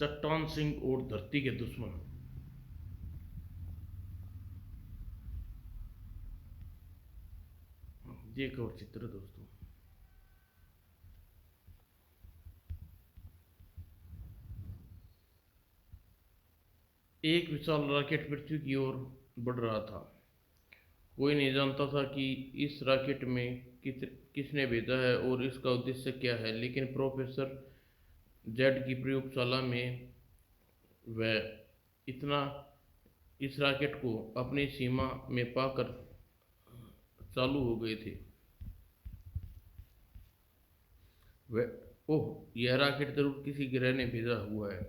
चट्टान सिंह और धरती के दुश्मन। ये एक और चित्र है दोस्तों। एक विशाल रॉकेट पृथ्वी की ओर बढ़ रहा था। कोई नहीं जानता था कि इस रॉकेट में किसने भेजा है और इसका उद्देश्य क्या है, लेकिन प्रोफेसर जेड की प्रयोगशाला में वह इतना इस रॉकेट को अपनी सीमा में पाकर चालू हो गए थे। वह ओह, यह रॉकेट जरूर किसी ग्रह ने भेजा हुआ है।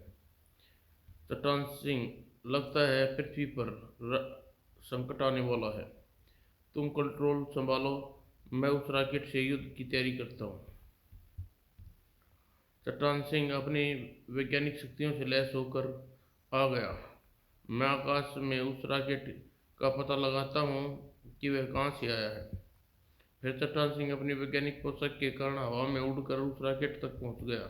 चट्टान सिंह, लगता है पृथ्वी पर संकट आने वाला है। तुम कंट्रोल संभालो, मैं उस रॉकेट से युद्ध की तैयारी करता हूँ। चट्टान सिंह अपनी वैज्ञानिक शक्तियों से लैस होकर आ गया। मैं आकाश में उस रॉकेट का पता लगाता हूँ कि वह कहाँ से आया है। फिर चट्टान सिंह अपनी वैज्ञानिक पोशाक के कारण हवा में उड़कर उस रॉकेट तक पहुँच गया।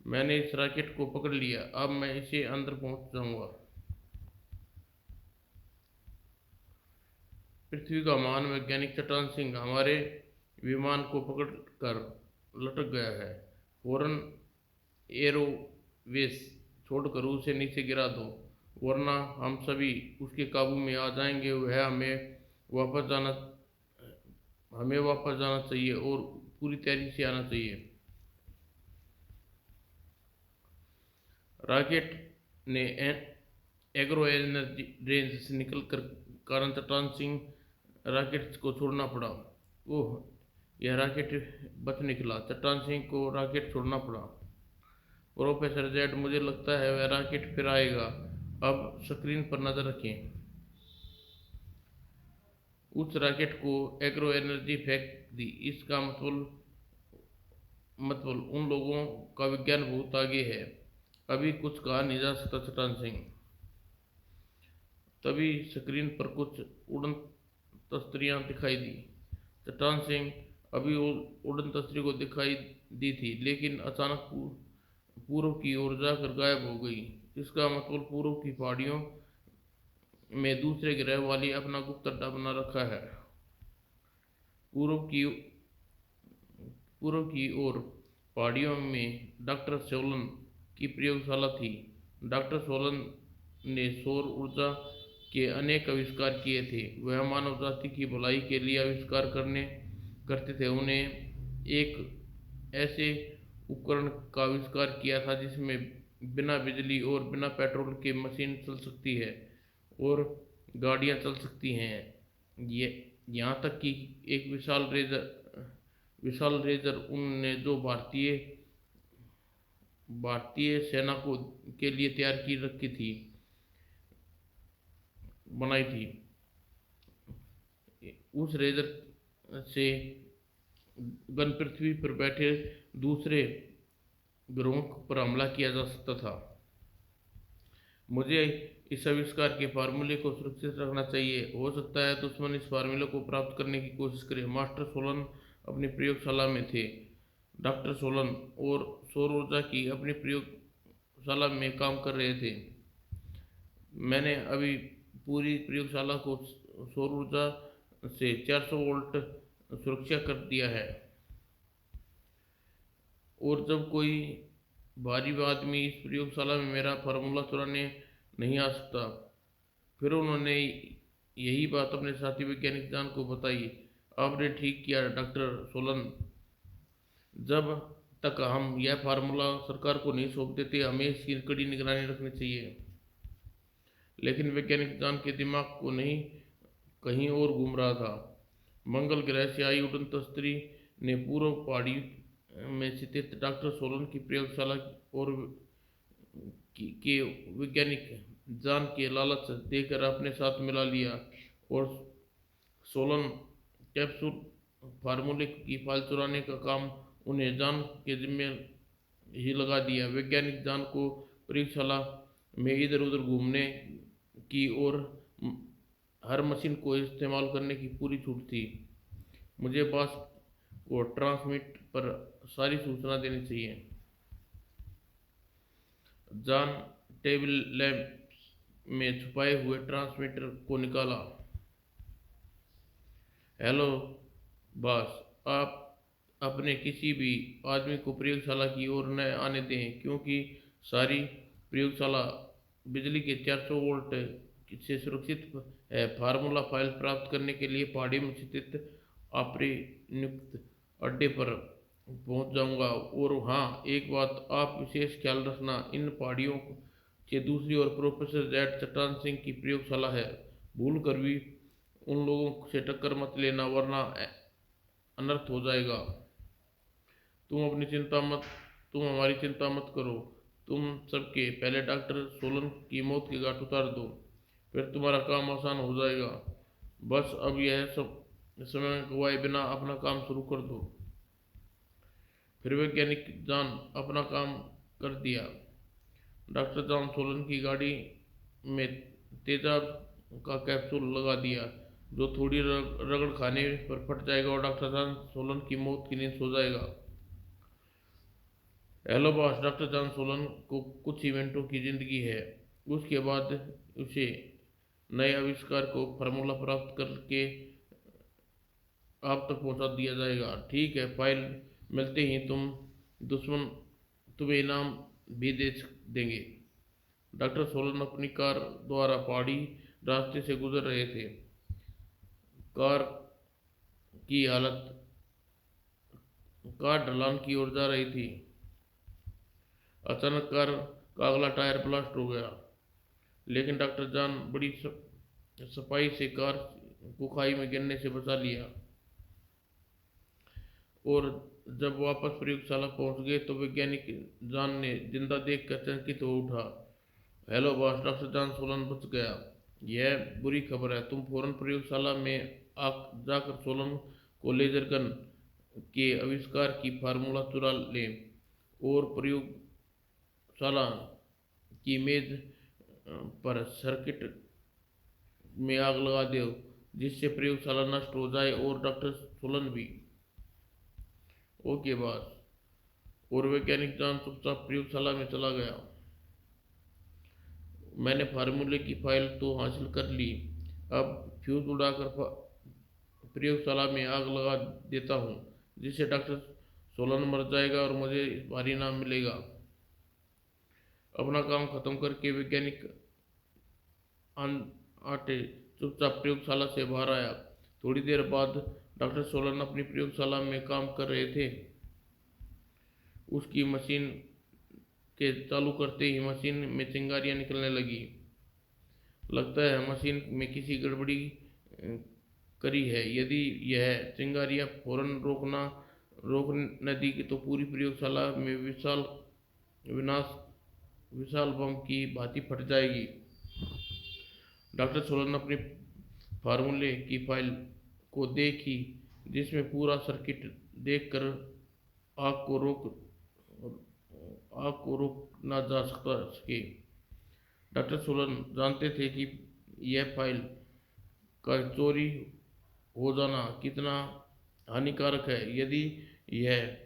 मैंने इस रॉकेट को पकड़ लिया, अब मैं इसे अंदर पहुँच जाऊँगा। पृथ्वी का महान वैज्ञानिक चट्टान सिंह हमारे विमान को पकड़कर लटक गया है। फौरन एरोवेस छोड़कर उसे नीचे गिरा दो, वरना हम सभी उसके काबू में आ जाएंगे। वह हमें वापस जाना चाहिए और पूरी तैयारी से आना चाहिए। रॉकेट ने एग्रो एनर्जी रेंज से निकलकर कारण चट्टान सिंह रॉकेट को छोड़ना पड़ा। ओह, यह रॉकेट बच निकला। चट्टान सिंह को रॉकेट छोड़ना पड़ा। प्रोफेसर जेड, मुझे लगता है वह रॉकेट फिर आएगा। अब स्क्रीन पर नजर रखें। उस रॉकेट को एग्रो एनर्जी फेंक दी। इसका मतलब उन लोगों का विज्ञान बहुत आगे है। अभी कुछ कहा नहीं जा सकता चट्टान सिंह। तभी स्क्रीन पर कुछ उड़न तस्तरियां दिखाई दी। चट्टान सिंह अभी उड़न तस्तरी को दिखाई दी थी, लेकिन अचानक पूर्व की ओर जाकर गायब हो गई। इसका मतलब पूर्व की पहाड़ियों में दूसरे ग्रह वाली अपना गुप्त अड्डा बना रखा है। पूर्व की पूर्व की ओर पहाड़ियों में डॉक्टर सोलन की प्रयोगशाला थी। डॉक्टर सोलन ने सौर ऊर्जा के अनेक आविष्कार किए थे। वह मानव जाति की भलाई के लिए आविष्कार करते थे। उन्हें एक ऐसे उपकरण का आविष्कार किया था जिसमें बिना बिजली और बिना पेट्रोल के मशीन चल सकती है और गाड़ियां चल सकती हैं। ये यहाँ तक कि एक विशाल रेजर उनने जो भारतीय सेना को के लिए तैयार की रखी थी बनाई थी। उस रेजर से गन पृथ्वी पर बैठे दूसरे ग्रहों पर हमला किया जा सकता था। मुझे इस आविष्कार के फार्मूले को सुरक्षित रखना चाहिए। हो सकता है दुश्मन इस फार्मूले को प्राप्त करने की कोशिश करे। मास्टर सोलन अपनी प्रयोगशाला में थे। डॉक्टर सोलन और सौर ऊर्जा की अपनी प्रयोगशाला में काम कर रहे थे। मैंने अभी पूरी प्रयोगशाला को सौर ऊर्जा से 400 वोल्ट सुरक्षा कर दिया है और जब कोई भारी आदमी इस प्रयोगशाला में मेरा फार्मूला चुराने नहीं आ सकता। फिर उन्होंने यही बात अपने साथी वैज्ञानिक जान को बताई। आपने ठीक किया डॉक्टर सोलन। जब तक हम यह फार्मूला सरकार को नहीं सौंप देते, हमें इसकी कड़ी निगरानी रखनी चाहिए। लेकिन वैज्ञानिक जान के दिमाग को नहीं कहीं और घूम रहा था। मंगल ग्रह से आई उड़न तस्तरी ने पूर्व पहाड़ी में स्थित डॉक्टर सोलन की प्रयोगशाला और के वैज्ञानिक जान के लालच देकर अपने साथ मिला लिया और सोलन कैप्सूल फार्मूले की फाइल चुराने का काम उन्हें जान के जिम्मे ही लगा दिया। वैज्ञानिक जान को प्रयोगशाला में इधर उधर घूमने की और हर मशीन को इस्तेमाल करने की पूरी छूट थी। मुझे बॉस को ट्रांसमिट पर सारी सूचना देनी चाहिए। जॉन टेबल लैंप में छुपाए हुए ट्रांसमीटर को निकाला। हेलो बॉस, आप अपने किसी भी आदमी को प्रयोगशाला की ओर न आने दें, क्योंकि सारी प्रयोगशाला बिजली के 400 वोल्ट से सुरक्षित है। फार्मूला फाइल प्राप्त करने के लिए पहाड़ी में स्थित अपरिनियुक्त अड्डे पर पहुंच जाऊंगा। और हाँ, एक बात आप विशेष ख्याल रखना, इन पहाड़ियों के दूसरी ओर प्रोफेसर जेड चट्टान सिंह की प्रयोगशाला है। भूल कर भी उन लोगों से टक्कर मत लेना, वरना अनर्थ हो जाएगा। तुम हमारी चिंता मत करो। तुम सबके पहले डॉक्टर सोलन की मौत के घाट उतार दो, फिर तुम्हारा काम आसान हो जाएगा। बस अब यह सब समय गवाए बिना अपना काम शुरू कर दो। फिर वैज्ञानिक जॉन अपना काम कर दिया। डॉक्टर जॉन सोलन की गाड़ी में तेजाब का कैप्सूल लगा दिया, जो थोड़ी रगड़ खाने पर फट जाएगा और डॉक्टर जॉन सोलन की मौत की नींद सो जाएगा। Hello boss, doctor John Solan को कुछ ही मिनटों की जिंदगी है। उसके बाद उसे नए आविष्कार को फार्मूला प्राप्त करके आप तक पहुंचा दिया जाएगा। ठीक है, फाइल मिलते ही दुश्मन तुम्हें इनाम भी दे देंगे। डॉक्टर सोलन अपनी कार द्वारा पहाड़ी रास्ते से गुजर रहे थे। कार की हालत कार ढलान की ओर जा रही थी। अचानक कार का अगला टायर ब्लास्ट हो गया, लेकिन डॉक्टर जॉन बड़ी सफाई से कार को खाई में गिरने से बचा लिया। और जब वापस प्रयोगशाला पहुंच गए तो वैज्ञानिक जॉन ने जिंदा देखकर चकित हो उठा। Hello boss, doctor John Solan बच गया। यह बुरी खबर है। तुम फौरन प्रयोगशाला में आ जाकर सोलन को लेजर गन के आविष्कार की फार्मूला चुरा लें और प्रयोगशाला की मेज पर सर्किट में आग लगा दो, जिससे प्रयोगशाला नष्ट हो जाए और डॉक्टर सोलन भी। Okay boss. और वैज्ञानिक जॉन चुपचाप प्रयोगशाला में चला गया। मैंने फार्मूले की फाइल तो हासिल कर ली, अब फ्यूज उड़ाकर प्रयोगशाला में आग लगा देता हूँ, जिससे डॉक्टर सोलन मर जाएगा और मुझे भारी इनाम मिलेगा। अपना काम खत्म करके वैज्ञानिक आटे चुपचाप प्रयोगशाला से बाहर आया। थोड़ी देर बाद डॉक्टर सोलन अपनी प्रयोगशाला में काम कर रहे थे। उसकी मशीन के चालू करते ही मशीन में चिंगारियां निकलने लगी। लगता है मशीन में किसी गड़बड़ी करी है। यदि यह चिंगारियां फौरन रोक न दी तो पूरी प्रयोगशाला में विशाल बम की भांति फट जाएगी। डॉक्टर सोलन अपने फार्मूले की फाइल को देखी, जिसमें पूरा सर्किट देखकर आग को रोक ना जा सके। डॉक्टर सोलन जानते थे कि यह फाइल का चोरी हो जाना कितना हानिकारक है। यदि यह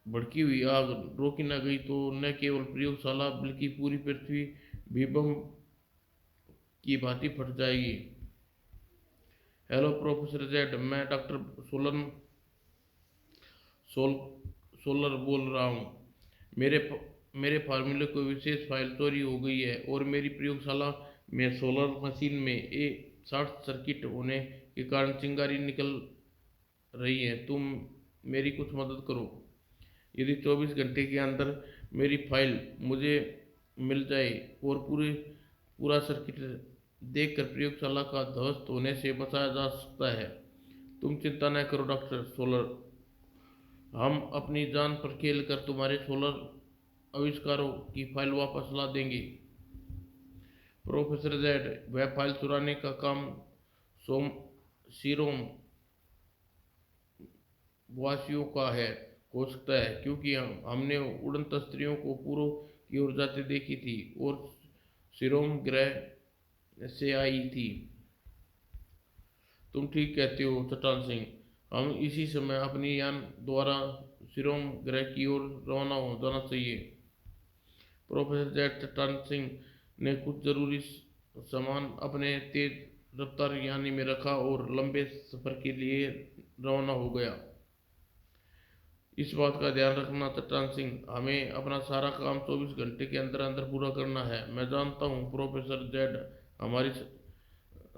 भड़की हुई आग रोकी न गई तो न केवल प्रयोगशाला बल्कि पूरी पृथ्वी भी बम की भांति फट जाएगी। हेलो प्रोफेसर जेड, मैं डॉक्टर सोल सोलर बोल रहा हूँ। मेरे फार्मूले को विशेष फाइल चोरी हो गई है और मेरी प्रयोगशाला में सोलर मशीन में शॉर्ट सर्किट होने के कारण चिंगारी निकल रही है। तुम मेरी कुछ मदद करो। यदि 24 घंटे के अंदर मेरी फाइल मुझे मिल जाए और पूरा सर्किट देखकर प्रयोगशाला का ध्वस्त होने से बचाया जा सकता है। तुम चिंता न करो डॉक्टर सोलर, हम अपनी जान पर खेल कर तुम्हारे सोलर आविष्कारों की फाइल वापस ला देंगे। प्रोफेसर जेड, वह फाइल चुराने का काम सीरोम वासियों का हो सकता है, क्योंकि हमने उड़न तस्त्रियों को पूर्व की ओर जाते देखी थी और सीरोम ग्रह से आई थी। तुम ठीक कहते हो चट्टान सिंह, हम इसी समय अपनी यान द्वारा सीरोम ग्रह की ओर रवाना हो जाना चाहिए। प्रोफेसर जेड चट्टान सिंह ने कुछ जरूरी सामान अपने तेज रफ्तार यानी में रखा और लंबे सफर के लिए रवाना हो गया। इस बात का ध्यान रखना चट्टान सिंह, हमें अपना सारा काम 24 घंटे के अंदर अंदर पूरा करना है। मैं जानता हूँ प्रोफेसर जेड, हमारी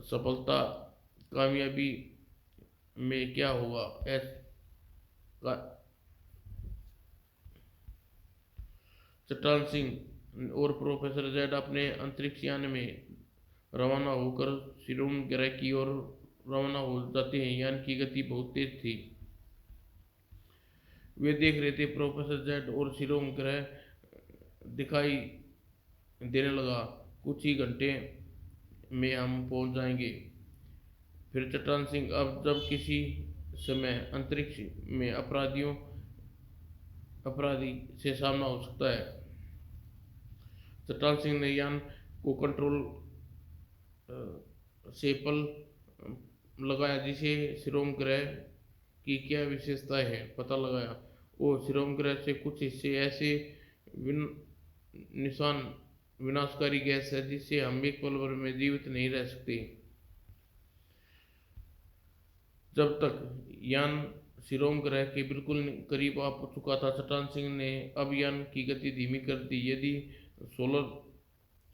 सफलता कामयाबी में क्या होगा। चट्टान सिंह और प्रोफेसर जेड अपने अंतरिक्ष यान में रवाना होकर सिरोन ग्रह की ओर रवाना हो जाते हैं। यान की गति बहुत तेज थी। वे देख रहे थे प्रोफेसर जेड और सिरोन ग्रह दिखाई देने लगा। कुछ ही घंटे में हम पहुंच जाएंगे। फिर चट्टान सिंह, अब जब किसी समय अंतरिक्ष में अपराधी से सामना हो सकता है। चट्टान सिंह ने यान को कंट्रोल सेपल लगाया, जिसे सिरोम ग्रह की क्या विशेषताएं हैं पता लगाया। और सिरोम ग्रह से कुछ हिस्से ऐसे निशान विनाशकारी गैस है जिससे हम एक पल भर में जीवित नहीं रह सकते। जब तक यान सिरोम ग्रह के बिल्कुल करीब आ चुका था, चट्टान सिंह ने अब यान की गति धीमी कर दी। यदि सोलर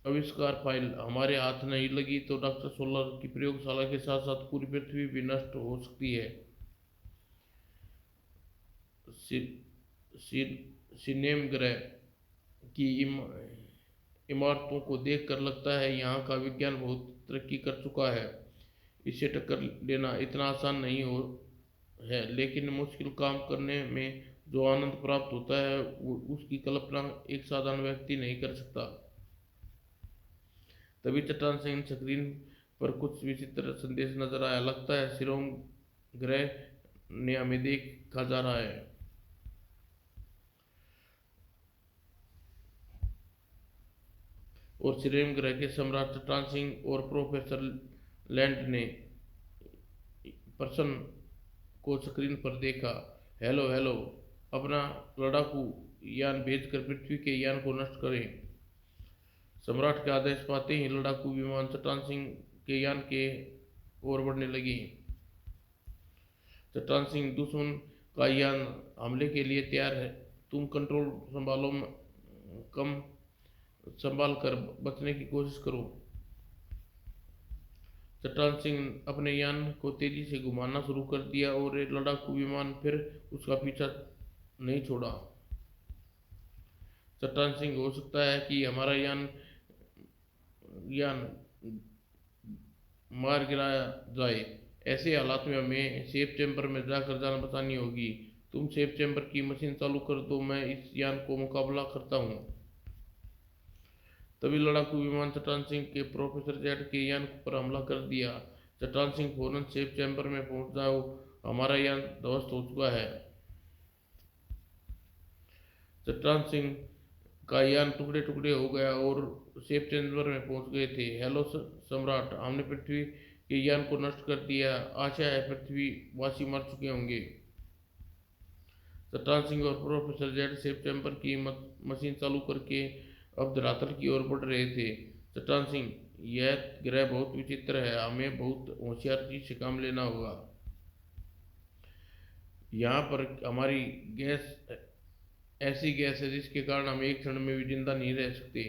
आविष्कार फाइल हमारे हाथ नहीं लगी तो डॉक्टर सोलर की प्रयोगशाला के साथ साथ पूरी पृथ्वी भी नष्ट हो सकती है। सिनेम ग्रह की इमारतों को देखकर लगता है यहाँ का विज्ञान बहुत तरक्की कर चुका है। इसे टक्कर लेना इतना आसान नहीं हो है, लेकिन मुश्किल काम करने में जो आनंद प्राप्त होता है उसकी कल्पना एक साधारण व्यक्ति नहीं कर सकता। तभी चट्टान सिंह स्क्रीन पर कुछ विचित्र संदेश नजर आया। लगता है सिरोम ग्रह ने हमें देखा जा रहा है। और सिरोम ग्रह के सम्राट चट्टान सिंह और प्रोफेसर लैंड ने पर्सन को स्क्रीन पर देखा। हेलो हेलो, अपना लड़ाकू यान भेजकर पृथ्वी के यान को नष्ट करें। सम्राट के आदेश पाते ही लड़ाकू विमान चट्टान सिंह के यान के ओर बढ़ने लगी। चट्टान सिंह, दुश्मन का यान हमले के लिए तैयार है, तुम कंट्रोल संभालो, कम संभाल कर बचने की कोशिश करो। चट्टान सिंह अपने यान को तेजी से घुमाना शुरू कर दिया और लड़ाकू विमान फिर उसका पीछा नहीं छोड़ा। चट्टान सिंह, हो सकता है कि हमारा यान मार गिराया जाए। ऐसे हालात में हमें सेफ चैम्बर में जाकर जान बचानी होगी। तुम सेफ चैम्बर की मशीन चालू कर दो, मैं इस यान को मुकाबला करता हूँ। तभी लड़ाकू विमान चट्टान सिंह के प्रोफेसर जेड के यान पर हमला कर दिया। चट्टान सिंह, फौरन सेफ चैम्बर में पहुंच जाओ, हमारा यान ध्वस्त हो चुका है। चट्टान सिंह का यान टुकड़े टुकड़े हो गया और सेफ चैम्बर में पहुंच गए थे। हेलो सम्राट, हमने पृथ्वी के यान को नष्ट कर दिया, आशा है पृथ्वी वासी मर चुके होंगे। चट्टान सिंह और प्रोफेसर जेड सेफ चैम्बर की मशीन चालू करके अब धरातल की ओर बढ़ रहे थे। चट्टान सिंह, यह ग्रह बहुत विचित्र है, हमें बहुत होशियारी से काम लेना होगा। यहाँ पर हमारी गैस ऐसी गैस है जिसके कारण हम एक क्षण में भी जिंदा नहीं रह सकते।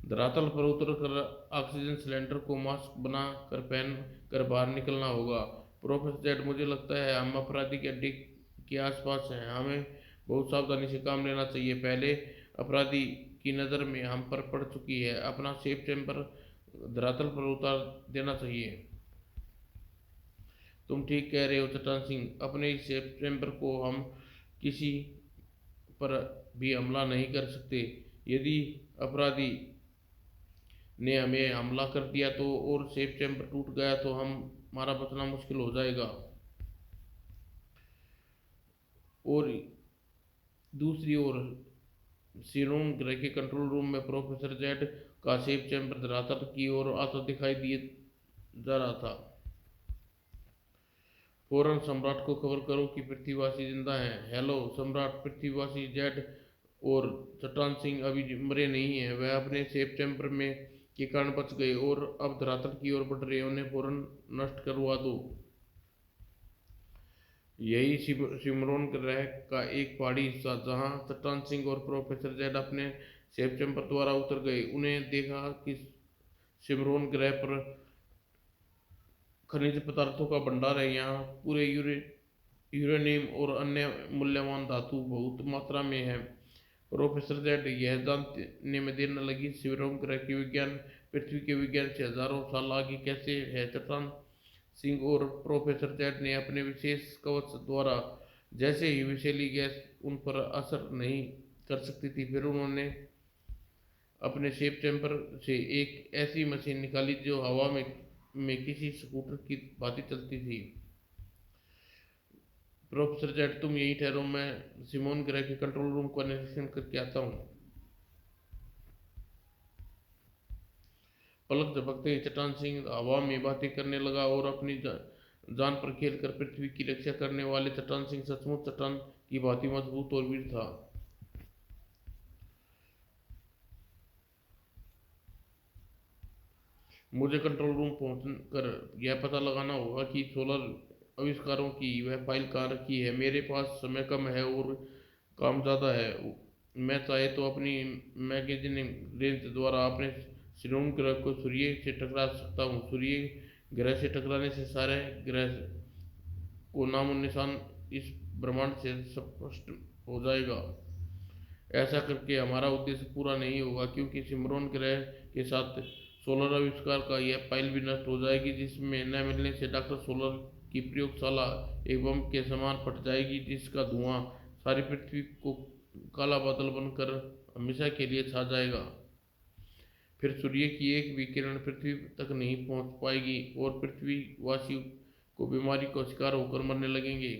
धरातल पर उतरकर ऑक्सीजन सिलेंडर को मास्क बना कर पहन कर बाहर निकलना होगा। प्रोफेसर जेड, मुझे लगता है हम अपराधी के अड्डे के आसपास हैं, हमें बहुत सावधानी से काम लेना चाहिए। पहले अपराधी की नज़र में हम पर पड़ चुकी है, अपना सेफ चैम्बर धरातल पर उतार देना चाहिए। तुम ठीक कह रहे हो चट्टान सिंह, अपने इस सेफ चैम्बर को हम किसी पर भी हमला नहीं कर सकते। यदि अपराधी ने हमें हमला कर दिया तो और सेफ चैम्बर टूट गया तो हमारा बचना मुश्किल हो जाएगा। और दूसरी ओर सिरोन ग्रह के कंट्रोल रूम में प्रोफेसर जेड का सेफ चैम्बर धरातल की ओर आता दिखाई दिए जा रहा था। फौरन सम्राट को खबर करो कि पृथ्वीवासी जिंदा हैं। हेलो सम्राट, पृथ्वीवासी जेड और चट्टान सिंह अभी मरे नहीं हैं, वह अपने सेफ चैम्बर में के कारण बच गए और अब धरातल की ओर बढ़ रहे, उन्हें फौरन नष्ट करवा दो। यही सिमरोन ग्रह का एक पहाड़ी हिस्सा जहां चट्टान सिंह और प्रोफेसर जेड अपने सेफ चैम्बर द्वारा उतर गए। उन्हें देखा कि सिमरोन ग्रह पर खनिज पदार्थों का भंडार है। यहाँ पूरे यूरेनियम और अन्य मूल्यवान धातु बहुत मात्रा में है। प्रोफेसर जेड यह जानने में देर न लगी सिमरोन ग्रह की विज्ञान पृथ्वी के विज्ञान से हजारों साल आगे कैसे है। चट्टान सिंह और प्रोफेसर जेड ने अपने विशेष कवच द्वारा जैसे ही विषैली गैस उन पर असर नहीं कर सकती थी, फिर उन्होंने अपने शेप चैम्बर से एक ऐसी मशीन निकाली जो हवा में किसी स्कूटर की भांति चलती थी। प्रोफेसर जेड तुम यही ठहरो, मैं सिमोन ग्रह के कंट्रोल रूम का निरीक्षण करके आता हूँ। पलक झपकते ही चट्टान सिंह हवा में बातें करने लगा और अपनी जान पर खेल कर पृथ्वी की रक्षा करने वाले चट्टान सिंह सचमुच चट्टान की भांति मजबूत और वीर था। मुझे कंट्रोल रूम पहुंचकर यह पता लगाना होगा कि सोलर आविष्कारों की वह फाइल कहाँ रखी है। मेरे पास समय कम है और काम ज़्यादा है। मैं चाहे तो अपनी मैगजीनिंग रेंज द्वारा अपने सिरोन ग्रह को सूर्य से टकरा सकता हूँ। सूर्य ग्रह से टकराने से सारे ग्रह को नामो निशान इस ब्रह्मांड से स्पष्ट हो जाएगा। ऐसा करके हमारा उद्देश्य पूरा नहीं होगा, क्योंकि सिमरोन ग्रह के साथ सोलर आविष्कार का यह फाइल भी नष्ट हो जाएगी, जिसमें न मिलने से डॉक्टर सोलर की प्रयोगशाला एक बम के समान फट जाएगी, जिसका धुआं सारी पृथ्वी को काला बादल बनकर हमेशा के लिए छा जाएगा। फिर सूर्य की एक भी किरण पृथ्वी तक नहीं पहुंच पाएगी और पृथ्वीवासी को बीमारी का शिकार होकर मरने लगेंगे।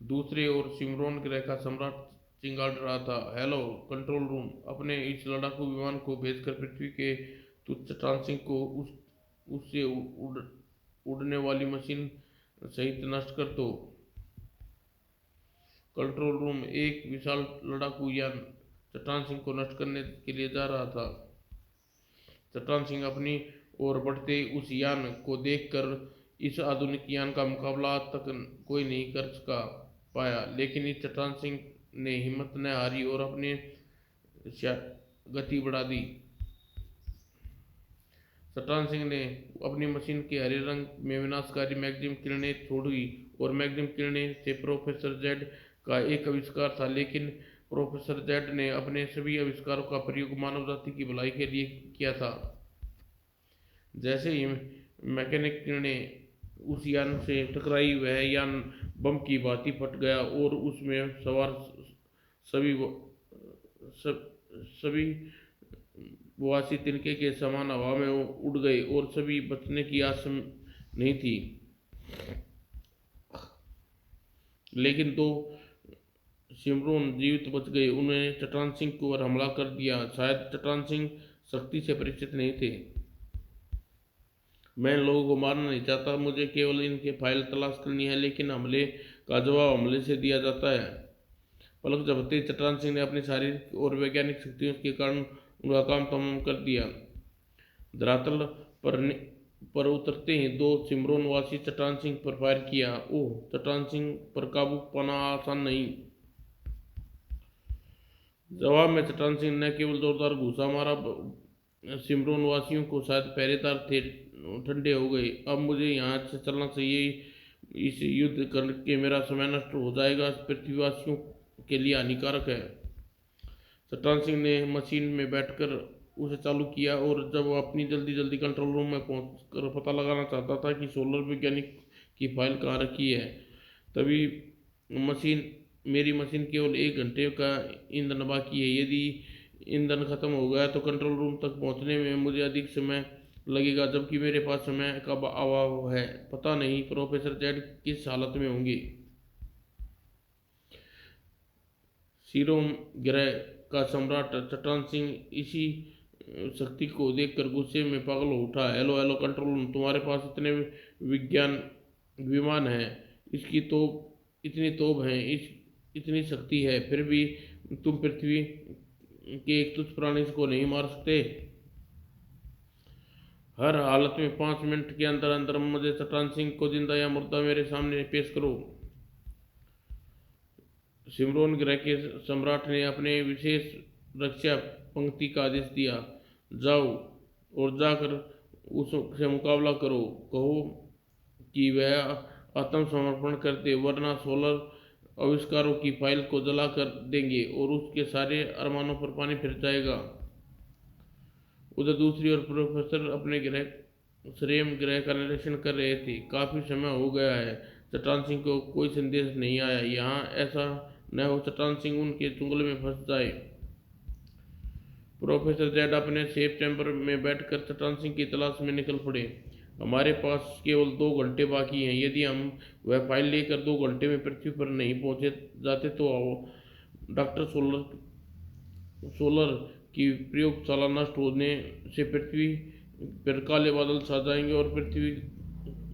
दूसरी ओर सिमरोन ग्रह का सम्राट चिंगाड़ रहा था। हेलो कंट्रोल रूम, अपने इस लड़ाकू विमान को भेजकर पृथ्वी के तुच्छ चट्टान सिंह को उससे उड़ने वाली मशीन सहित नष्ट कर दो। कंट्रोल रूम, एक विशाल लड़ाकू यान चट्टान सिंह को नष्ट करने के लिए जा रहा था। चट्टान सिंह अपनी ओर बढ़ते उस यान को देखकर इस आधुनिक यान का मुकाबला आज तक कोई नहीं कर पाया, लेकिन इस चट्टान सिंह ने हिम्मत न हारी और अपनी गति बढ़ा दी। चट्टान सिंह ने अपनी मशीन के हरे रंग में विनाशकारी मैग्नेटिज्म किरणें छोड़ी और मैग्नेटिज्म किरणें से प्रोफेसर जेड का एक आविष्कार था, लेकिन प्रोफेसर जेड ने अपने सभी आविष्कारों का प्रयोग मानव जाति की भलाई के लिए किया था। जैसे ही मैकेनिक किरणें उस यान से टकराई, वह यान बम की भांति फट गया और उसमें सवार सभी वासी तिनके के समान हवा में उड़ गए और सभी बचने की आस नहीं थी। लेकिन दो सिमरोन जीवित बच गए। उन्होंने चट्टान सिंह पर हमला कर दिया। शायद चट्टान सिंह शक्ति से परिचित नहीं थे। मैं इन लोगों को मारना नहीं चाहता, मुझे केवल इनके फाइल तलाश करनी है, लेकिन हमले का जवाब हमले से दिया जाता है। पलक झपकते चट्टान सिंह ने अपनी शारीरिक और वैज्ञानिक शक्तियों के कारण उनका काम तमाम कर दिया। धरातल पर उतरते ही दो सिमरोन वासी चट्टान सिंह पर फायर किया। ओह, चट्टान सिंह पर काबू पाना आसान नहीं। जवाब में चट्टान सिंह ने केवल जोरदार घूंसा मारा। सिमरोन वासियों को शायद पहरेदार थे ठंडे हो गए। अब मुझे यहाँ से चलना चाहिए, इस युद्ध करके मेरा समय नष्ट हो जाएगा, पृथ्वीवासियों के लिए हानिकारक है। चट्टान सिंह ने मशीन में बैठकर उसे चालू किया और जब वो अपनी जल्दी कंट्रोल रूम में पहुंचकर पता लगाना चाहता था कि सोलर वैज्ञानिक की फाइल कहाँ रखी है, तभी मेरी मशीन केवल 1 घंटे का ईंधन बाकी है। यदि ईंधन खत्म हो गया तो कंट्रोल रूम तक पहुंचने में मुझे अधिक समय लगेगा, जबकि मेरे पास समय का अभाव है। पता नहीं प्रोफेसर जेड किस हालत में होंगे। सीरोम ग्रह का सम्राट चट्टान सिंह इसी शक्ति को देखकर गुस्से में पागल हो उठा। हेलो हेलो कंट्रोल रूम, तुम्हारे पास इतने विज्ञान विमान हैं, इतनी तोप हैं, इतनी शक्ति है, फिर भी तुम पृथ्वी के एक तुच्छ प्राणी को नहीं मार सकते। हर हालत में 5 मिनट के अंदर अंदर मुझे चट्टान सिंह को जिंदा या मुर्दा मेरे सामने पेश करो। सिमरोन ग्रह के सम्राट ने अपने विशेष रक्षा पंक्ति का आदेश दिया। जाओ और जाकर उससे मुकाबला करो, कहो कि वह आत्मसमर्पण कर दे, वरना सोलर आविष्कारों की फाइल को जला कर देंगे और उसके सारे अरमानों पर पानी फिर जाएगा। उधर दूसरी ओर प्रोफेसर अपने ग्रह श्रेम ग्रह का निरीक्षण कर रहे थे। काफी समय हो गया है, चट्टान सिंह को कोई संदेश नहीं आया। यहाँ ऐसा न हो चट्टान सिंह उनके चुंगल में फंस जाए। प्रोफेसर जेड अपने सेफ चैम्बर में बैठकर चट्टान सिंह की तलाश में निकल पड़े। हमारे पास केवल 2 घंटे बाकी हैं। यदि हम वह फाइल लेकर 2 घंटे में पृथ्वी पर नहीं पहुंचे जाते तो डॉक्टर सोलर की प्रयोगशाला नष्ट होने से पृथ्वी पर काले बादल छा जाएंगे और पृथ्वी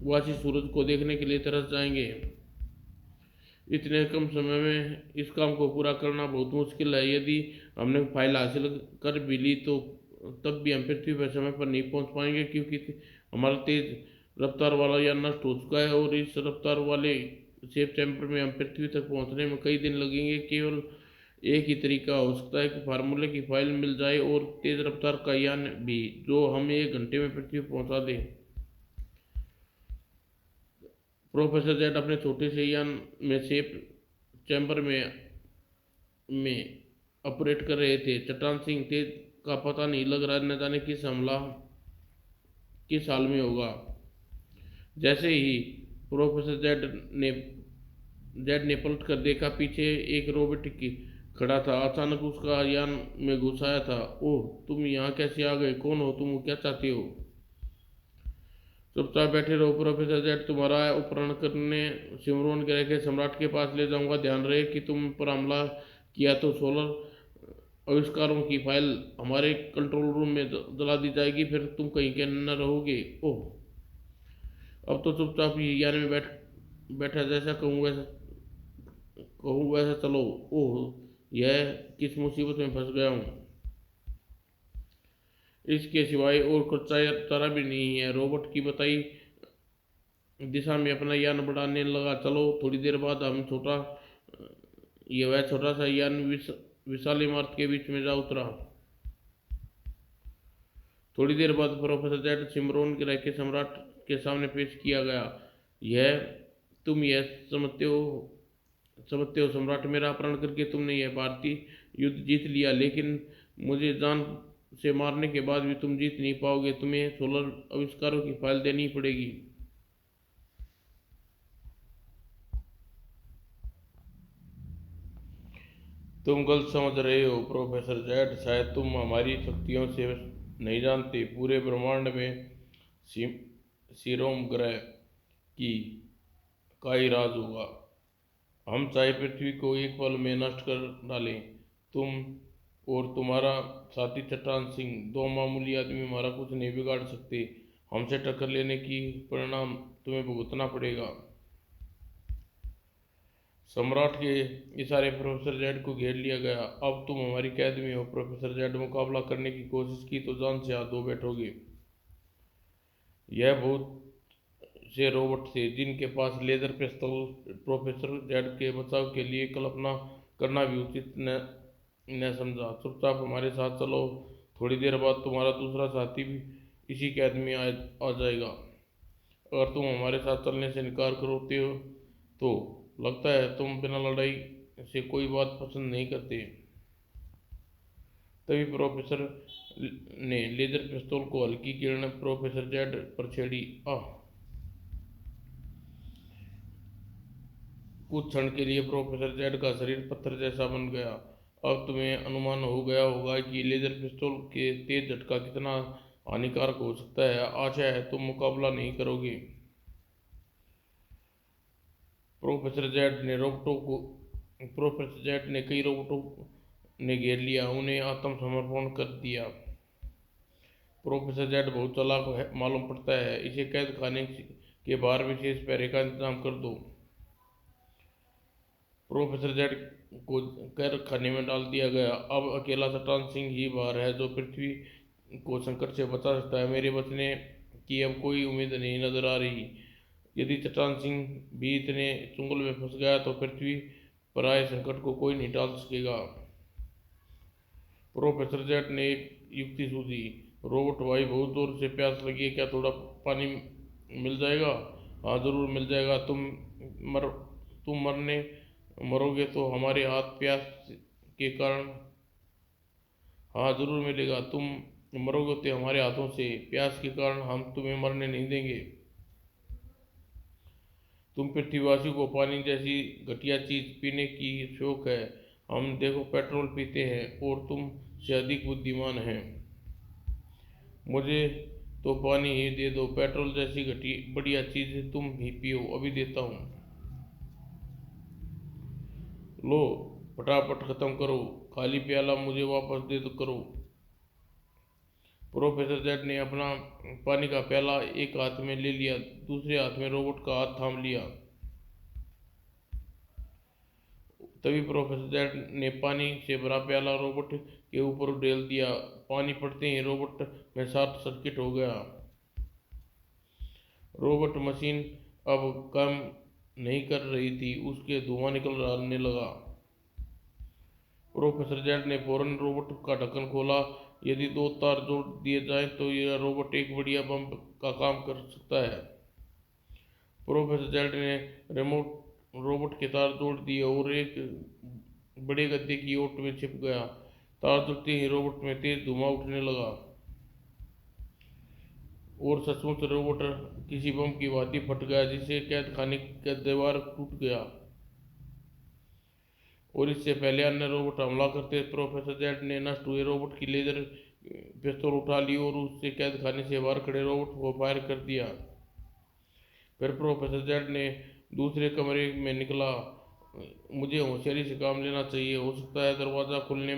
वासी सूरज को देखने के लिए तरस जाएंगे। इतने कम समय में इस काम को पूरा करना बहुत मुश्किल है। यदि हमने फाइल हासिल कर भी ली तो तब भी हम पृथ्वी पर समय पर नहीं पहुंच पाएंगे, क्योंकि हमारा तेज रफ्तार वाला यान नष्ट हो चुका है और इस रफ्तार वाले सेफ चैम्बर में हम पृथ्वी तक पहुंचने में कई दिन लगेंगे। केवल एक ही तरीका हो सकता है कि फार्मूले की फाइल मिल जाए और तेज रफ्तार का यान भी, जो हमें 1 घंटे में पृथ्वी पहुंचा दे। प्रोफेसर जेड अपने छोटे से यान में सेफ चैम्बर में ऑपरेट कर रहे थे। चट्टान सिंह तेज का पता नहीं लग रहा, न जाने किस हमला किस हाल में होगा। जैसे ही प्रोफेसर जेड ने पलट कर देखा, पीछे एक रोबोट की खड़ा था। अचानक उसका यान में घुस आया था। ओह, तुम यहाँ कैसे आ गए? कौन हो तुम? क्या चाहते हो? चुपचाप बैठे रहो प्रोफेसर जेड, तुम्हारा अपहरण करने सिमरोन ग्रह के सम्राट के पास ले जाऊंगा। ध्यान रहे कि तुम पर हमला किया तो सोलर आविष्कारों की फाइल हमारे कंट्रोल रूम में जला दी जाएगी, फिर तुम कहीं के न रहोगे। ओह, अब तो चुपचाप ही यान में बैठा, जैसा कहूँ वैसा चलो। ओह, यह किस मुसीबत में फंस गया हूँ। इसके सिवाय और कुछ चारा भी नहीं है। रोबोट की बताई दिशा में अपना यान बढ़ाने लगा। चलो, थोड़ी देर बाद हम वह छोटा सा यान विशाल इमारत के बीच में जा उतरा। थोड़ी देर बाद प्रोफेसर जेड सिमरोन ग्रह के सम्राट के सामने पेश किया गया। तुम यह समझते हो सम्राट, मेरा अपहरण करके तुमने यह भारतीय युद्ध जीत लिया, लेकिन मुझे जान से मारने के बाद भी तुम जीत नहीं पाओगे। तुम्हें सोलर आविष्कारों की फाइल देनी पड़ेगी। तुम गलत समझ रहे हो प्रोफेसर जेड, शायद तुम हमारी शक्तियों से नहीं जानते। पूरे ब्रह्मांड में सीरोम ग्रह की का ही राज होगा। हम चाहे पृथ्वी को एक पल में नष्ट कर डालें। तुम और तुम्हारा साथी चट्टान सिंह, 2 मामूली आदमी हमारा कुछ नहीं बिगाड़ सकते। हमसे टक्कर लेने की परिणाम तुम्हें भुगतना पड़ेगा। सम्राट के इशारे प्रोफेसर जेड को घेर लिया गया। अब तुम हमारी कैद में हो। प्रोफेसर जेड, मुकाबला करने की कोशिश की तो जान से हाथ धो बैठोगे। यह बहुत से रोबोट थे जिनके पास लेजर पिस्तौल। प्रोफेसर जेड के बचाव के लिए कल्पना करना भी उचित न समझा। चुपचाप हमारे साथ चलो, थोड़ी देर बाद तुम्हारा दूसरा साथी भी इसी कैद में आ जाएगा। अगर तुम हमारे साथ चलने से इनकार करते हो तो लगता है तुम बिना लड़ाई से कोई बात पसंद नहीं करते। तभी प्रोफेसर ने लेजर पिस्तौल को हल्की किरण प्रोफेसर जेड पर छेड़ी। आह! कुछ क्षण के लिए प्रोफेसर जेड का शरीर पत्थर जैसा बन गया। अब तुम्हें अनुमान हो गया होगा कि लेजर पिस्तौल के तेज झटका कितना हानिकारक हो सकता है। आशा है तुम मुकाबला नहीं करोगे। प्रोफेसर जेड ने कई रोबोटों ने घेर लिया, उन्हें आत्मसमर्पण कर दिया। प्रोफेसर जेड बहुत चालाक मालूम पड़ता है। इसे कैद खाने के बाहर विशेष पहरे का इंतजाम कर दो। प्रोफेसर जेड को कर खाने में डाल दिया गया। अब अकेला चट्टान सिंह ही बाहर है जो पृथ्वी को संकट से बचा सकता है। मेरे बचने की अब कोई उम्मीद नहीं नजर आ रही। यदि चट्टान सिंह भी इतने चुंगल में फंस गया तो पृथ्वी पर आए संकट को कोई नहीं टाल सकेगा। प्रोफेसर जेड ने एक युक्ति सूझी। रोबोट भाई, बहुत जोर से प्यास लगी है, क्या थोड़ा पानी मिल जाएगा? हाँ जरूर मिल जाएगा। मर तुम मरोगे तो हमारे हाथ प्यास के कारण। हाँ जरूर मिलेगा। तुम मरोगे तो हमारे हाथों से प्यास के कारण, हम तुम्हें मरने नहीं देंगे। तुम पृथ्वीवासियों को पानी जैसी घटिया चीज पीने की शौक है। हम देखो पेट्रोल पीते हैं और तुम से अधिक बुद्धिमान हैं। मुझे तो पानी ही दे दो। पेट्रोल जैसी घटी बढ़िया चीज तुम ही पियो, अभी देता हूँ। लो, फटाफट खत्म करो। खाली प्याला मुझे वापस दे दो करो। प्रोफेसर जेड ने अपना पानी का प्याला एक हाथ में ले लिया, दूसरे हाथ में रोबोट का हाथ थाम लिया। तभी प्रोफेसर जेड ने पानी से भरा प्याला रोबोट के ऊपर उड़ेल दिया। पानी पड़ते ही रोबोट में शॉर्ट सर्किट हो गया। रोबोट मशीन अब काम नहीं कर रही थी, उसके धुआं निकलने लगा। प्रोफेसर जेड ने फौरन रोबोट का ढक्कन खोला। यदि दो तार जोड़ दिए जाए तो यह रोबोट एक बढ़िया बम का काम कर सकता है। प्रोफेसर जेड ने रिमोट रोबोट के तार जोड़ दिए और एक बड़े गद्दे की ओट में छिप गया। तार जुड़ते ही रोबोट में तेज धुआं उठने लगा और सचमुच रोबोट किसी बम की भांति फट गया, जिससे कैद खाने का दीवार टूट गया। और इससे पहले अन्य रोबोट हमला करते, प्रोफेसर जेड ने नष्ट हुए रोबोट की लेजर पिस्तौल उठा ली और उससे कैद खाने से बाहर खड़े रोबोट को फायर कर दिया। फिर प्रोफेसर जेड ने दूसरे कमरे में निकला। मुझे होशियारी से काम लेना चाहिए, हो सकता है दरवाजा खुलने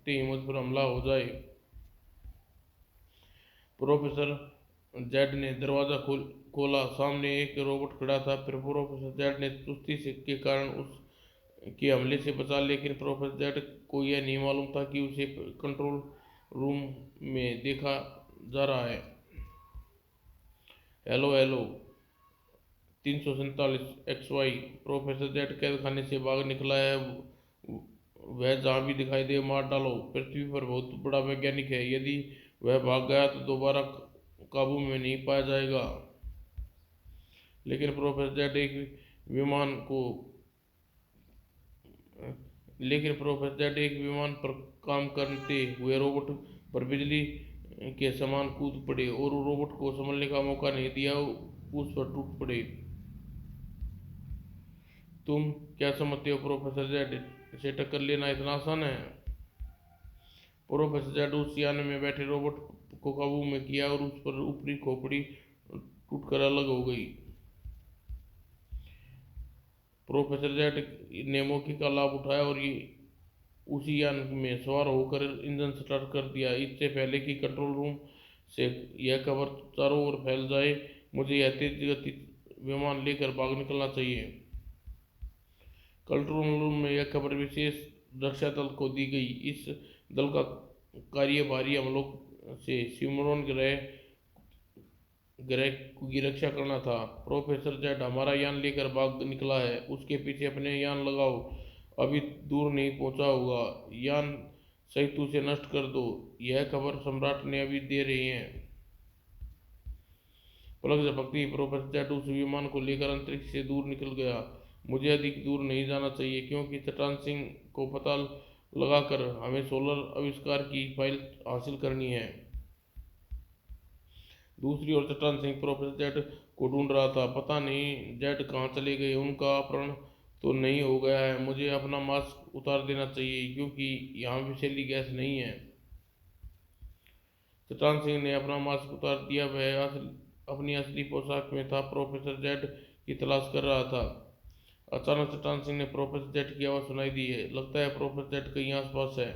ही मुझ पर हमला हो जाए। प्रोफेसर जेड ने दरवाजा खोला। सामने एक रोबोट खड़ा था। फिर प्रोफेसर जेड ने चुस्ती से के कारण उस के हमले से बचा, लेकिन प्रोफेसर जेड को यह नहीं मालूम था कि उसे कंट्रोल रूम में देखा जा रहा है। Hello hello 347 XY। Professor Z कैद खाने से भाग निकला है। वह जहाँ भी दिखाई दे मार डालो। पृथ्वी पर बहुत बड़ा वैज्ञानिक है, यदि वह भाग गया तो दोबारा काबू में नहीं पाया जाएगा। लेकिन विमान को प्रोफेसर जेड एक विमान पर काम करते हुए रोबोट पर बिजली के समान कूद पड़े और रोबोट को संभलने का मौका नहीं दिया, उस पर टूट पड़े। तुम क्या समझते हो प्रोफेसर जेड, से टक्कर लेना इतना आसान है? प्रोफेसर जेड उस यान में बैठे रोबोट को काबू में किया और उस पर ऊपरी खोपड़ी टूटकर अलग हो गई। प्रोफेसर जेड ने मौके का लाभ उठाया और ये उसी यान में सवार होकर इंजन स्टार्ट कर दिया। इससे पहले कि कंट्रोल रूम से यह खबर चारों ओर फैल जाए, मुझे यह तेज गति विमान लेकर भाग निकलना चाहिए। कंट्रोल रूम में यह खबर विशेष रक्षा दल को दी गई। इस दल का कार्य भारी हमलों से सिमरोन ग्रह की रक्षा करना था। प्रोफेसर जेड हमारा यान लेकर भाग निकला है, उसके पीछे अपने यान लगाओ, अभी दूर नहीं पहुंचा होगा। यान सेतु से नष्ट कर दो, यह खबर सम्राट ने अभी दे रही है। पलक झपकते ही प्रोफेसर जेड उस विमान को लेकर अंतरिक्ष से दूर निकल गया। मुझे अधिक दूर नहीं जाना चाहिए, क्योंकि चट्टान सिंह को पता लगाकर हमें सोलर आविष्कार की फाइल हासिल करनी है। दूसरी ओर चट्टान सिंह प्रोफेसर जेड को ढूंढ रहा था। पता नहीं जेड कहाँ चले गए, उनका अपहरण तो नहीं हो गया है? मुझे अपना मास्क उतार देना चाहिए, क्योंकि यहाँ विषैली गैस नहीं है। चट्टान सिंह ने अपना मास्क उतार दिया। वह अपनी असली पोशाक में था, प्रोफेसर जेड की तलाश कर रहा था। अचानक चट्टान सिंह ने प्रोफेसर जेड की आवाज़ सुनाई दी है। लगता है प्रोफेसर जेड कहीं आसपास है।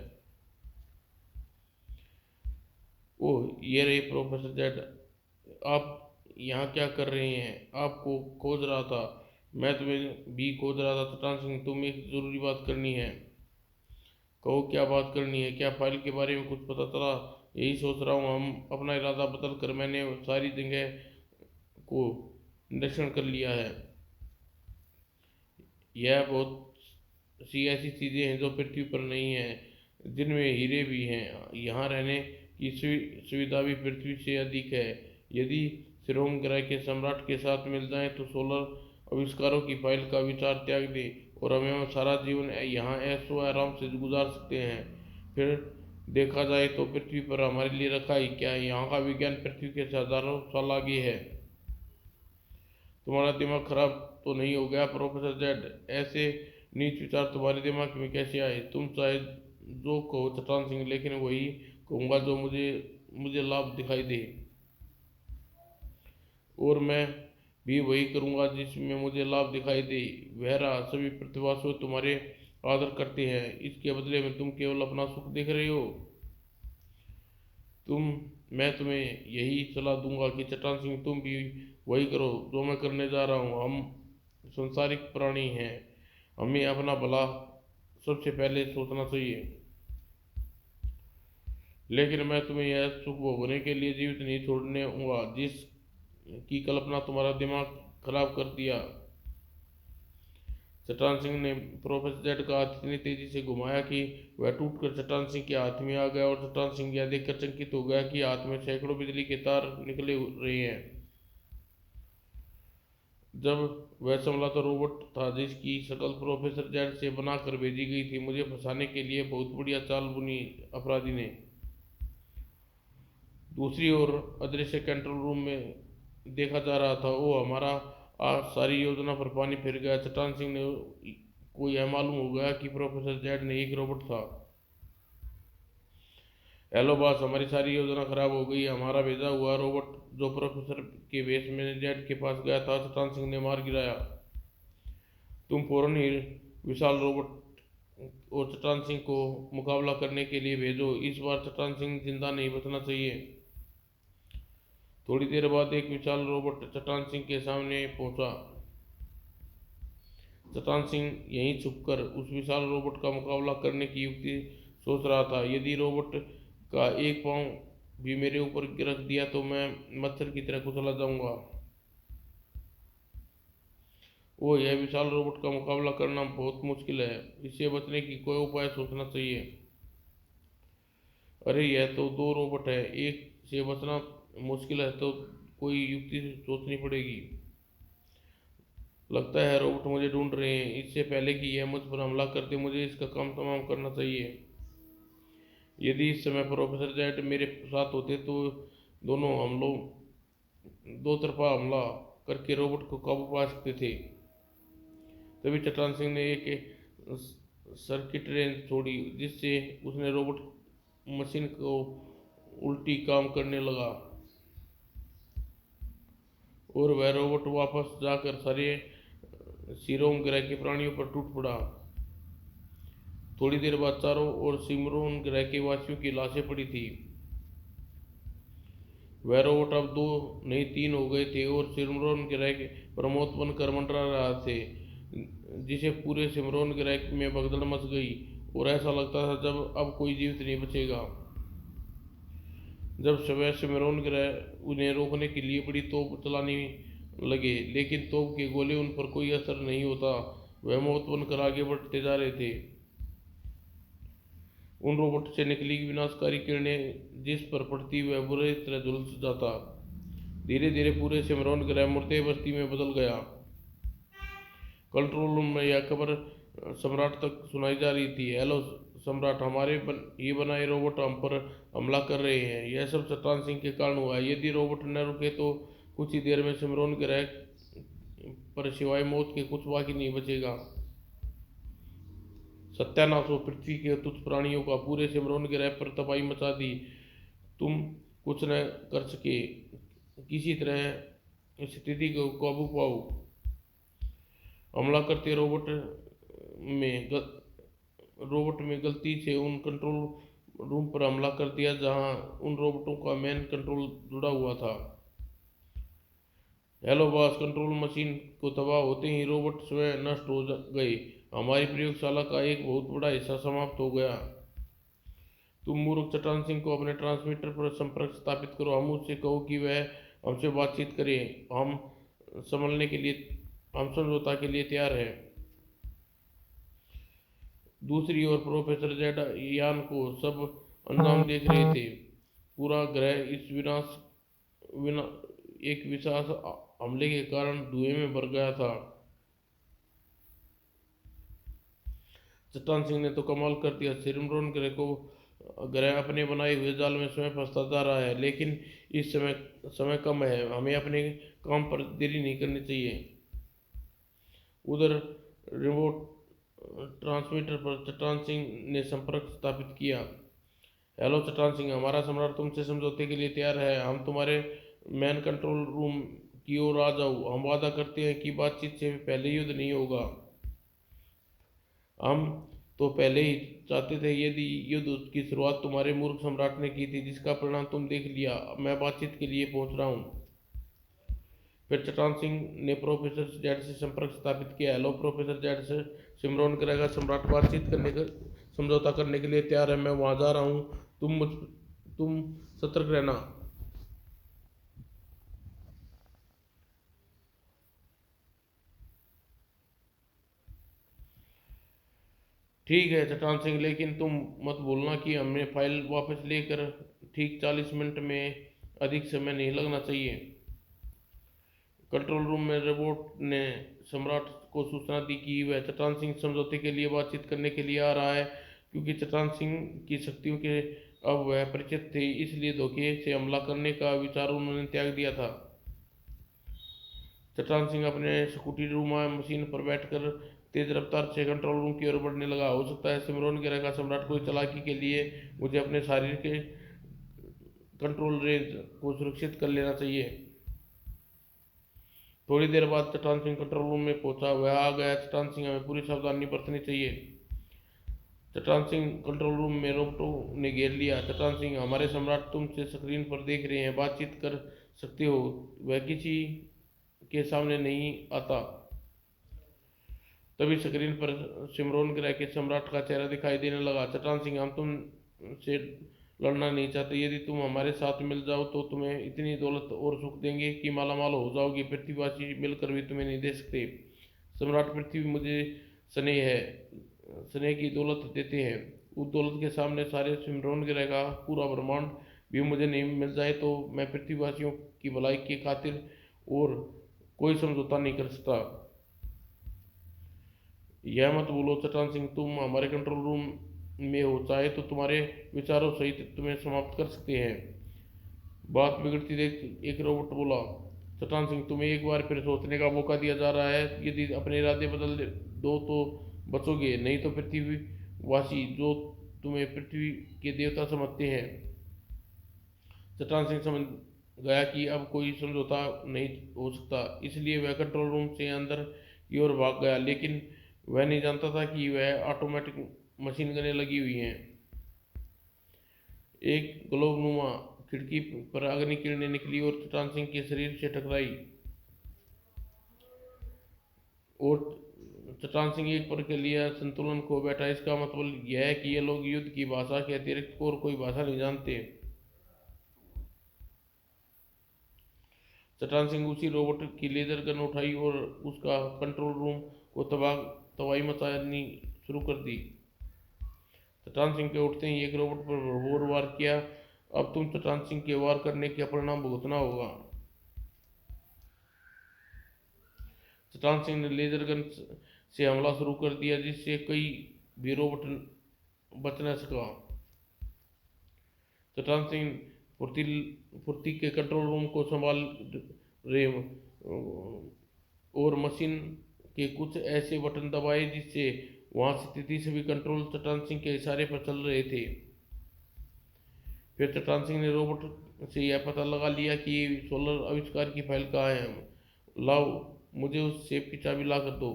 ओह, ये रहे प्रोफेसर जेड। आप यहाँ क्या कर रहे हैं? आपको खोज रहा था। मैं तुम्हें भी खोज रहा था चट्टान सिंह, तुम एक जरूरी बात करनी है। कहो क्या बात करनी है? क्या फाइल के बारे में कुछ पता चला? यही सोच रहा हूँ। हम अपना इरादा बदल कर मैंने सारी जगह को निरीक्षण कर लिया है। यह बहुत सी ऐसी चीज़ें हैं जो पृथ्वी पर नहीं हैं, जिनमें हीरे भी हैं। यहाँ रहने की सुविधा भी पृथ्वी से अधिक है। यदि श्रोम ग्रह के सम्राट के साथ मिल जाएं तो सोलर आविष्कारों की फाइल का विचार त्याग दे और हमें सारा जीवन यहाँ ऐशो आराम से गुजार सकते हैं। फिर देखा जाए तो पृथ्वी पर हमारे लिए रखा ही क्या है। यहाँ का विज्ञान पृथ्वी के से हजारों साल आगे है। तुम्हारा दिमाग खराब तो नहीं हो गया प्रोफेसर जेड? ऐसे नीच विचार तुम्हारे दिमाग में कैसे आए? तुम चाहे जो कहो चट्टान सिंह, लेकिन वही कहूँगा जो मुझे मुझे लाभ दिखाई दे, और मैं भी वही करूँगा जिसमें मुझे लाभ दिखाई दे। वह रहा, सभी प्रतिभाशाली तुम्हारे आदर करते हैं, इसके बदले में तुम केवल अपना सुख देख रहे हो। तुम मैं तुम्हें यही सलाह दूंगा कि चट्टान सिंह, तुम भी वही करो जो मैं करने जा रहा हूँ। हम संसारिक प्राणी हैं, हमें अपना भला सबसे पहले सोचना चाहिए। लेकिन मैं तुम्हें यह सुख भोगने के लिए जीवित नहीं छोड़ने दूंगा जिस की कल्पना तुम्हारा दिमाग खराब कर दिया। चट्टान सिंह ने प्रोफेसर जेड का हाथ इतनी तेजी से घुमाया कि वह टूटकर चट्टान सिंह के हाथ में आ गया, और चट्टान सिंह यह देखकर चकित हो गया कि हाथ में सैकड़ों बिजली के तार निकले रहे हैं। जब वह संभला तो रोबोट था जिसकी शक्ल प्रोफेसर जेड से बनाकर भेजी गई थी। मुझे फंसाने के लिए बहुत बढ़िया चाल बुनी अपराधी ने। दूसरी ओर अदृश्य कंट्रोल रूम में देखा जा रहा था। वो हमारा आज सारी योजना पर पानी फिर गया। चट्टान सिंह ने को यह मालूम हो गया कि प्रोफेसर जेड ने एक रोबोट था। हेलो बॉस, हमारी सारी योजना खराब हो गई। हमारा भेजा हुआ रोबोट जो प्रोफेसर के वेश में जेड के पास गया था, चट्टान सिंह ने मार गिराया। तुम फौरन ही विशाल रोबोट और चट्टान सिंह को मुकाबला करने के लिए भेजो। इस बार चट्टान सिंह जिंदा नहीं बचना चाहिए। थोड़ी देर बाद एक विशाल रोबोट चट्टान सिंह के सामने पहुंचा। चट्टान सिंह यहीं छुपकर उस विशाल रोबोट का मुकाबला करने की युक्ति सोच रहा था। यदि रोबोट का एक पांव भी मेरे ऊपर रख दिया तो मैं मच्छर की तरह कुचला जाऊंगा। वो यह विशाल रोबोट का मुकाबला करना बहुत मुश्किल है। इससे बचने की कोई उपाय सोचना चाहिए। अरे यह तो दो रोबोट है, एक से बचना मुश्किल है तो कोई युक्ति सोचनी पड़ेगी। लगता है रोबोट मुझे ढूंढ रहे हैं। इससे पहले कि यह मुझ पर हमला कर दे मुझे इसका काम तमाम करना चाहिए। यदि इस समय प्रोफेसर जेड मेरे साथ होते तो दोनों हमलों दो तरफा हमला करके रोबोट को काबू पा सकते थे। तभी चट्टान सिंह ने एक सर्किट रेंज छोड़ी जिससे उसने रोबोट मशीन को उल्टी काम करने लगा, और वह रोबोट वापस जाकर सारे सीरोम ग्रह के प्राणियों पर टूट पड़ा। थोड़ी देर बाद चारों ओर सिमरोन ग्रह के वासियों की लाशें पड़ी थी। वह रोबोट अब दो नहीं तीन हो गए थे और सिमरोन ग्रह के प्रमोद बनकर मंडरा रहे थे, जिसे पूरे सिमरोन ग्रह में भगदड़ मच गई और ऐसा लगता था जब अब कोई जीवित नहीं बचेगा। जब सुबह सिमरोन ग्रह उन्हें रोकने के लिए बड़ी तोप चलाने लगे, लेकिन तोप के गोले उन पर कोई असर नहीं होता। वह मौत बनकर आगे बढ़ते जा रहे थे। उन रोबोट से निकली विनाशकारी किरणें जिस पर पड़ती वह बुरी तरह झुलस जाता। धीरे धीरे पूरे सिमरोन ग्रह मुर्दे बस्ती में बदल गया। कंट्रोल रूम में यह खबर सम्राट तक सुनाई जा रही थी। हेलो सम्राट, हमारे ये बनाए रोबोट हम पर हमला कर रहे हैं। यह सब चट्टान सिंह के कारण हुआ है। यदि रोबोट न रुके तो कुछ ही देर में सिमरोन ग्रह पर सिवाय मौत के कुछ बाकी नहीं बचेगा। सत्यानाश हो पृथ्वी के तुच्छ प्राणियों का। पूरे सिमरोन ग्रह पर तबाही मचा दी। तुम कुछ न कर सके। किसी तरह स्थिति को काबू पाओ। हमला करते रोबोट में गलती से उन कंट्रोल रूम पर हमला कर दिया जहां उन रोबोटों का मेन कंट्रोल जुड़ा हुआ था। हेलो बॉस, कंट्रोल मशीन को तबाह होते ही रोबोट स्वयं नष्ट हो गए। हमारी प्रयोगशाला का एक बहुत बड़ा हिस्सा समाप्त हो गया। तुम मूर्ख, चट्टान सिंह को अपने ट्रांसमीटर पर संपर्क स्थापित करो। हम उससे कहो कि वह हमसे बातचीत करे। हम संभलने के लिए हम समझौता के लिए तैयार हैं। दूसरी ओर प्रोफेसर जेड यान को सब अंजाम देख रहे थे। पूरा ग्रह इस विना एक विशाल हमले के कारण धुएं में भर गया था। चट्टान सिंह ने तो कमाल कर दिया। सिमरन ग्रह अपने बनाए हुए जाल में स्वयं फंसता जा रहा है, लेकिन इस समय कम है। हमें अपने काम पर देरी नहीं करनी चाहिए। उधर रिमोट ट्रांसमीटर पर चट्टान सिंह ने संपर्क स्थापित किया। हेलो चट्टान सिंह, हमारा सम्राट तुमसे समझौते के लिए तैयार है। हम तुम्हारे मैन कंट्रोल रूम की ओर आ जाओ। हम वादा करते हैं कि बातचीत से पहले युद्ध नहीं होगा। हम तो पहले ही चाहते थे। यदि युद्ध की शुरुआत तुम्हारे मूर्ख सम्राट ने की थी, जिसका परिणाम तुम देख लिया। अब मैं बातचीत के लिए पहुंच रहा हूँ। फिर चट्टान सिंह ने प्रोफेसर जेड से संपर्क स्थापित किया। हेलो प्रोफेसर जेड से, सिमरन करेगा सम्राट बातचीत करने का समझौता करने के लिए तैयार है। मैं वहां जा रहा हूँ। तुम सतर्क रहना। ठीक है चट्टान सिंह, लेकिन तुम मत भूलना कि हमें फाइल वापस लेकर ठीक 40 मिनट में अधिक समय नहीं लगना चाहिए। कंट्रोल रूम में रोबोट ने सम्राट को सूचना दी कि वह चट्टान सिंह समझौते के लिए बातचीत करने के लिए आ रहा है। क्योंकि चट्टान सिंह की शक्तियों के अब वह परिचित थे, इसलिए धोखे से हमला करने का विचार उन्होंने त्याग दिया था। चट्टान सिंह अपने स्कूटी रूमा मशीन पर बैठकर तेज रफ्तार से कंट्रोल रूम की ओर बढ़ने लगा। हो सकता है सिमरन गिरा का सम्राट कोई चालाकी के लिए मुझे अपने शरीर के कंट्रोल रेंज को सुरक्षित कर लेना चाहिए। थोड़ी देर बाद चट्टान सिंह कंट्रोल रूम में पहुंचा। वह आ गया। चट्टान सिंह, हमें पूरी सावधानी बरतनी चाहिए। चट्टान सिंह कंट्रोल रूम में रोबोटों ने घेर लिया। चट्टान सिंह, हमारे सम्राट तुमसे स्क्रीन पर देख रहे हैं। बातचीत कर सकते हो। वह किसी के सामने नहीं आता। तभी स्क्रीन पर सिमरोन ग्रह के सम्राट का चेहरा दिखाई देने लगा। चट्टान सिंह, हम तुमसे लड़ना नहीं चाहते। यदि तुम हमारे साथ मिल जाओ तो तुम्हें इतनी दौलत और सुख देंगे कि मालामाल हो जाओगी। पृथ्वीवासी मिलकर भी तुम्हें नहीं दे सकते। सम्राट पृथ्वी मुझे स्नेह है स्नेह की दौलत देते हैं। उस दौलत के सामने सारे सिमरोन ग्रह का पूरा ब्रह्मांड भी मुझे नहीं मिल जाए तो मैं पृथ्वीवासियों की भलाई की खातिर और कोई समझौता नहीं कर सकता। यह मत बोलो चट्टान सिंह, तुम हमारे कंट्रोल रूम में हो। चाहे तो तुम्हारे विचारों सहित तुम्हें समाप्त कर सकते हैं। बात बिगड़ती देख एक रोबोट बोला। चट्टान सिंह, तुम्हें एक बार फिर सोचने का मौका दिया जा रहा है। यदि अपने इरादे बदल दो तो बचोगे, नहीं तो पृथ्वीवासी जो तुम्हें पृथ्वी के देवता समझते हैं। चट्टान सिंह समझ गया कि अब कोई समझौता नहीं हो सकता, इसलिए वह कंट्रोल रूम से अंदर की ओर भाग गया। लेकिन वह नहीं जानता था कि वह ऑटोमेटिक मशीन गनें लगी हुई हैं। एक ग्लोबनुमा खिड़की पर अग्नि किरणें निकली और चट्टान सिंह के शरीर से टकराई। और चट्टान सिंह एक पल के लिए संतुलन खो बैठा। इसका मतलब यह है कि ये लोग युद्ध की भाषा के अतिरिक्त और कोई भाषा नहीं जानते। चट्टान सिंह उसी रोबोट की लेजर गन उठाई और उसका कंट्रोल रूम को तबाही मचानी शुरू कर दी। चट्टान सिंह के उठते ही एक रोबोट पर भरपूर वार किया। अब तुम चट्टान सिंह के वार करने का परिणाम भुगतना होगा। चट्टान सिंह ने लेजर गन से हमला शुरू कर दिया, जिससे कोई भी रोबोट बच न सका। चट्टान सिंह फुर्ती फुर्ती के कंट्रोल रूम को संभाल रहे और मशीन के कुछ ऐसे बटन दबाए जिससे वहां स्थिति सभी कंट्रोल चट्टान सिंह के इशारे पर चल रहे थे। फिर चट्टान सिंह ने रोबोट से यह पता लगा लिया कि सोलर आविष्कार की फाइल कहाँ है। लाओ, मुझे उस सेफ की चाबी ला कर दो।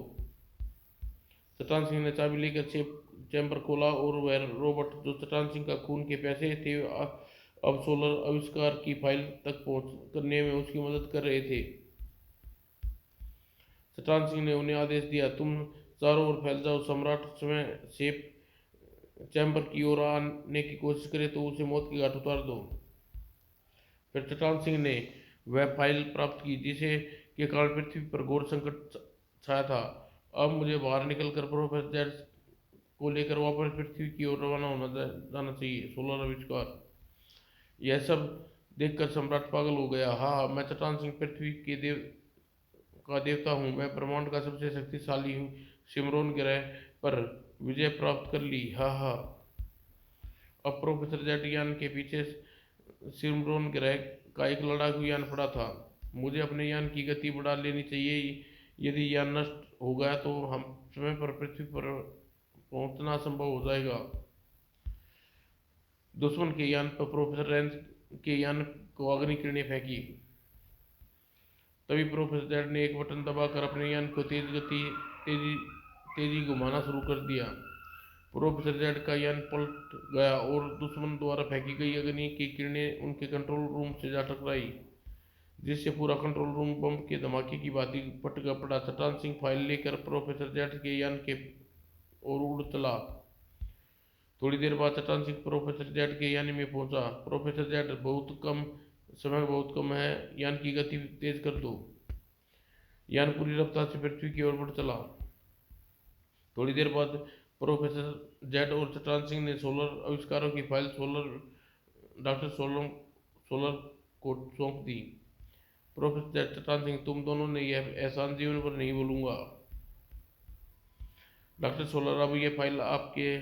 चट्टान सिंह ने चाबी लेकर सेफ चैम्बर खोला और वह रोबोट जो चट्टान सिंह का खून के प्यासे थे अब सोलर आविष्कार की फाइल तक पहुंच करने में उसकी मदद कर रहे थे। चट्टान सिंह ने उन्हें आदेश दिया, तुम चारों ओर फैल जाओ। सम्राट स्वयं सेफ चैम्बर की ओर आने की कोशिश करे तो उसे मौत की घाट उतार दो। फिर चट्टान सिंह ने वह फाइल प्राप्त की जिसे के कारण पृथ्वी पर घोर संकट छाया था। अब मुझे बाहर निकलकर प्रोफेसर जेड को लेकर वापस पृथ्वी की ओर रवाना होना जाना चाहिए। 16 आविष्कार। यह सब देखकर सम्राट पागल हो गया। हाँ, मैं चट्टान सिंह पृथ्वी के देवता हूँ। मैं ब्रह्मांड का सबसे शक्तिशाली हूँ। सिमरोन ग्रह पर विजय प्राप्त कर ली। हाँ हाँ। अब प्रोफेसर जेड यान के पीछे सिमरोन ग्रह का एक लड़ाकू यान पड़ा था। मुझे अपने यान की गति बढ़ा लेनी चाहिए। यदि यान नष्ट हो गया तो हम समय पर पृथ्वी पर पहुंचना असंभव हो जाएगा। दुश्मन के यान पर प्रोफेसर रेंज के यान को अग्नि किरणें फेंकी। तभी प्रोफेसर जेड ने एक बटन दबाकर अपने यान को तेजी तेजी घुमाना शुरू कर दिया। प्रोफेसर जेड का यान पलट गया और दुश्मन द्वारा फेंकी गई अग्नि की किरणें उनके कंट्रोल रूम से जा टकराई, जिससे पूरा कंट्रोल रूम बम के धमाके की भांति फट पड़ा। चट्टान सिंह फाइल लेकर प्रोफेसर जेड के यान के ओर उड़ चला। थोड़ी देर बाद चट्टान सिंह प्रोफेसर जेड के यान में पहुंचा। प्रोफेसर जेड, समय बहुत कम है, यान की गति तेज कर दो। यान पूरी रफ्तार से पृथ्वी की ओर बढ़ चला। थोड़ी देर बाद प्रोफेसर जेड और चट्टान सिंह ने सोलर आविष्कारों की फाइल डॉक्टर सोलर को सौंप दी। प्रोफेसर जेड, चट्टान सिंह, तुम दोनों ने यह एहसान जीवन पर नहीं भूलूंगा। डॉक्टर सोलर, अब ये फाइल आपके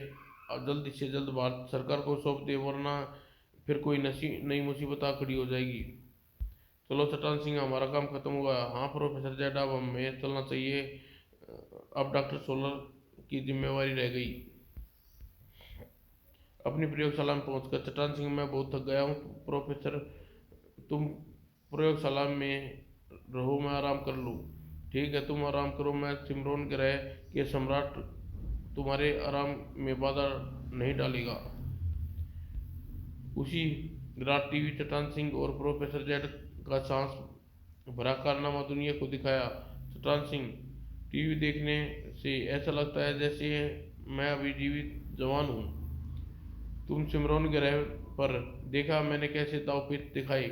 जल्द से जल्द भारत सरकार को सौंप दे, वरना फिर कोई नई मुसीबत आ खड़ी हो जाएगी। चलो चट्टान सिंह, हमारा काम खत्म हुआ। हाँ प्रोफेसर जेड, अब हमें चलना चाहिए। अब डॉक्टर सोलर की जिम्मेवारी रह गई। अपनी प्रयोगशाला में पहुंचकर चट्टान सिंह, मैं बहुत थक गया हूँ। प्रोफेसर, तुम प्रयोगशाला में रहो, मैं आराम कर लूँ। ठीक है, तुम आराम करो, मैं सिमरोन ग्रह के सम्राट तुम्हारे आराम में बाधा नहीं डालेगा। उसी रात टीवी चट्टान सिंह और प्रोफेसर जेड का सांस भरा कारनामा दुनिया को दिखाया। चट्टान सिंह, टीवी देखने से ऐसा लगता है जैसे मैं अभी जीवित जवान हूँ। तुम सिमरोन ग्रह पर देखा मैंने कैसे दावपेच दिखाई।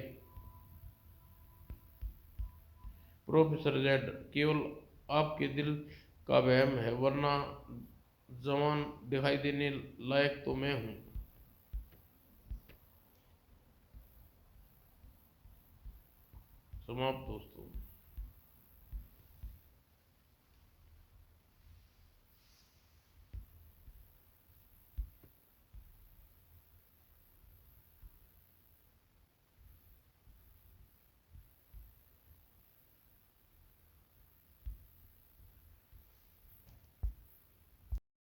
प्रोफेसर जेड, केवल आपके दिल का वहम है, वरना जवान दिखाई देने लायक तो मैं हूँ। समाप्त दोस्तों।